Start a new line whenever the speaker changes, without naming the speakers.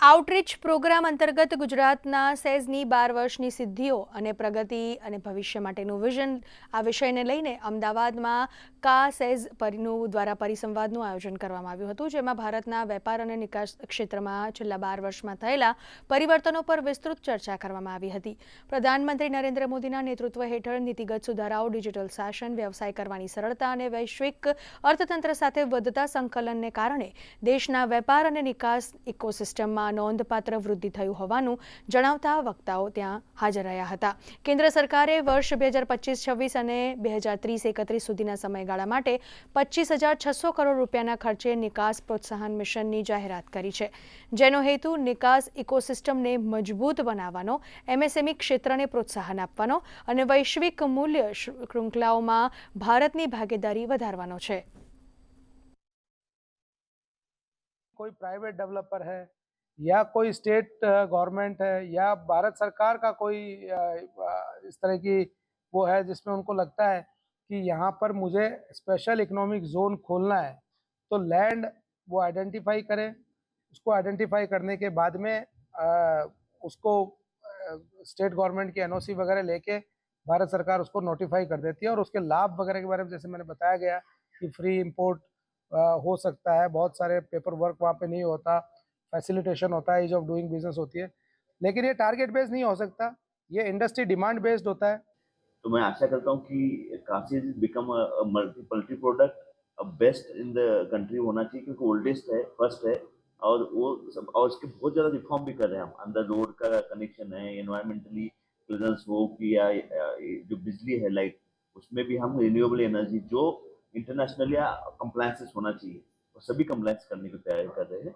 Outreach programme અંતર્ગત ગુજરાતના સેઝની 12 વર્ષની સિદ્ધિઓ અને પ્રગતિ અને ભવિષ્ય માટેનું વિઝન આ વિષયને લઈને અમદાવાદમાં કા સેઝ દ્વારા પરિસંવાદનું આયોજન કરવામાં આવ્યું હતું, જેમાં ભારતના વેપાર અને નિકાસ ક્ષેત્રમાં છેલ્લા 12 વર્ષમાં થયેલા પરિવર્તનો પર વિસ્તૃત ચર્ચા કરવામાં આવી હતી. પ્રધાનમંત્રી નરેન્દ્ર મોદીના નેતૃત્વ હેઠળ નીતિગત સુધારાઓ, ડિજિટલ શાસન, વ્યવસાય કરવાની સરળતા અને વૈશ્વિક અર્થતંત્ર સાથે વધતા સંકલનને કારણે દેશના વેપાર અને નિકાસ ઇકોસિસ્ટમમાં નોંધપાત્ર વૃદ્ધિ થયું હોવાનું જણાવતા વક્તાઓ ત્યાં હાજર રહ્યા હતા. કેન્દ્ર સરકારે વર્ષ 2025-26 અને 2030-31 સુધીના સમયગાળા માટે 25,600 કરોડ રૂપિયાના ખર્ચે નિકાસ પ્રોત્સાહન મિશનની જાહેરાત કરી છે, જેનો હેતુ નિકાસ ઇકોસિસ્ટમને મજબૂત બનાવવાનો, એમએસએમઈ ક્ષેત્રને પ્રોત્સાહન આપવાનો અને વૈશ્વિક મૂલ્ય શૃંખલાઓમાં ભારતની ભાગીદારી વધારવાનો છે.
कोई प्राइवेट डेवलपर है या कोई स्टेट गवर्नमेंट है या भारत सरकार का कोई इस तरह की वो है जिसमें उनको लगता है कि यहाँ पर मुझे स्पेशल इकोनॉमिक जोन खोलना है, तो लैंड वो आइडेंटिफाई करें. उसको आइडेंटिफाई करने के बाद में उसको स्टेट गवर्नमेंट की एनओसी वगैरह लेके भारत सरकार उसको नोटिफाई कर देती है और उसके लाभ वगैरह के बारे में जैसे मैंने बताया गया कि फ्री इंपोर्ट हो सकता है, बहुत सारे पेपर वर्क वहाँ पे नहीं होता, फैसिलिटेशन होता है, ईज ऑफ डूइंग बिजनेस होती है. लेकिन ये टारगेट बेस्ड नहीं हो सकता, ये इंडस्ट्री डिमांड बेस्ड होता है.
तो मैं आशा करता हूँ कि Kashi become multi product best in the country होना चाहिए, क्योंकि ओल्डेस्ट है, फर्स्ट है और वो सब, और इसके बहुत ज़्यादा रिफॉर्म भी कर रहे हैं हम. अंदर रोड का कनेक्शन है, एनवायरमेंटली क्लियरेंस हो कि या जो बिजली है, लाइट, उसमें भी हम रिन्यूएबल एनर्जी जो इंटरनेशनल या कंप्लायंसेस होना चाहिए, वो सभी कंप्लायंस करने की तैयारी कर रहे हैं.